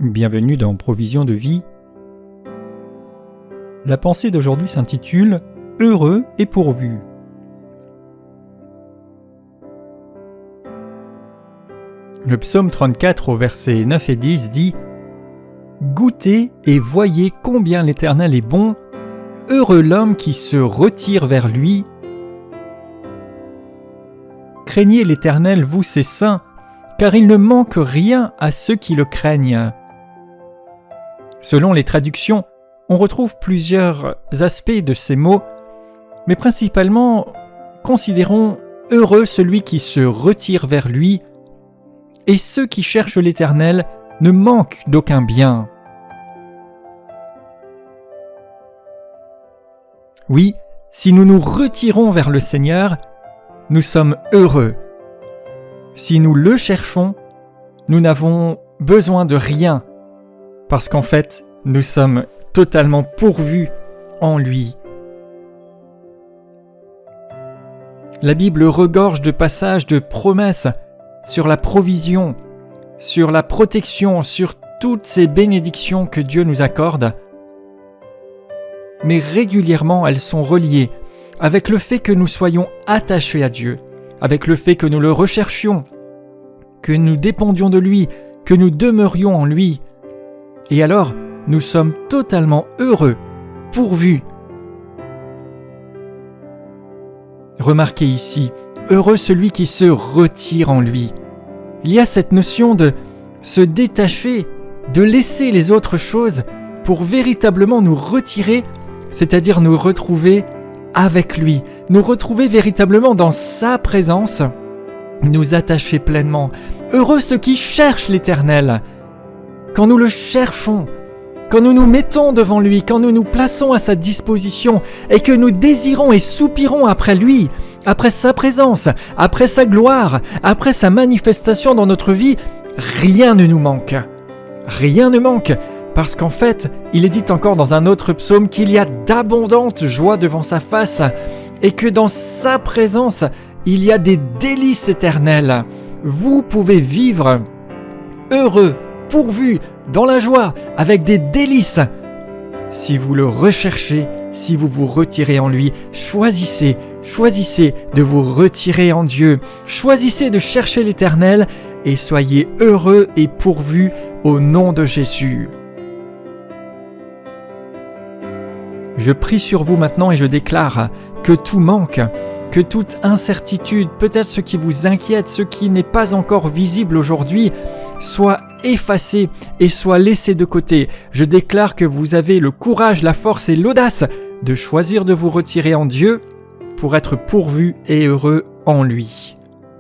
Bienvenue dans Provision de vie. La pensée d'aujourd'hui s'intitule « Heureux et pourvu ». Le psaume 34 au verset 9 et 10 dit « Goûtez et voyez combien l'Éternel est bon, heureux l'homme qui se retire vers lui. Craignez l'Éternel, vous ses saints, car il ne manque rien à ceux qui le craignent. » Selon les traductions, on retrouve plusieurs aspects de ces mots, mais principalement, considérons « heureux celui qui se retire vers lui » et ceux qui cherchent l'Éternel ne manquent d'aucun bien. Oui, si nous nous retirons vers le Seigneur, nous sommes heureux. Si nous le cherchons, nous n'avons besoin de rien, parce qu'en fait, nous sommes totalement pourvus en lui. La Bible regorge de passages de promesses sur la provision, sur la protection, sur toutes ces bénédictions que Dieu nous accorde. Mais régulièrement, elles sont reliées avec le fait que nous soyons attachés à Dieu, avec le fait que nous le recherchions, que nous dépendions de lui, que nous demeurions en lui. Et alors, nous sommes totalement heureux, pourvus. Remarquez ici, heureux celui qui se retire en lui. Il y a cette notion de se détacher, de laisser les autres choses pour véritablement nous retirer, c'est-à-dire nous retrouver avec lui, nous retrouver véritablement dans sa présence, nous attacher pleinement. Heureux ceux qui cherchent l'Éternel. Quand nous le cherchons, quand nous nous mettons devant lui, quand nous nous plaçons à sa disposition et que nous désirons et soupirons après lui, après sa présence, après sa gloire, après sa manifestation dans notre vie, rien ne nous manque. Rien ne manque, parce qu'en fait, il est dit encore dans un autre psaume qu'il y a d'abondantes joies devant sa face et que dans sa présence, il y a des délices éternelles. Vous pouvez vivre heureux, pourvu, dans la joie, avec des délices. Si vous le recherchez, si vous vous retirez en lui, choisissez de vous retirer en Dieu. Choisissez de chercher l'Éternel et soyez heureux et pourvus au nom de Jésus. Je prie sur vous maintenant et je déclare que tout manque, que toute incertitude, peut-être ce qui vous inquiète, ce qui n'est pas encore visible aujourd'hui, soit effacé et soit laissé de côté. Je déclare que vous avez le courage, la force et l'audace de choisir de vous retirer en Dieu pour être pourvu et heureux en lui.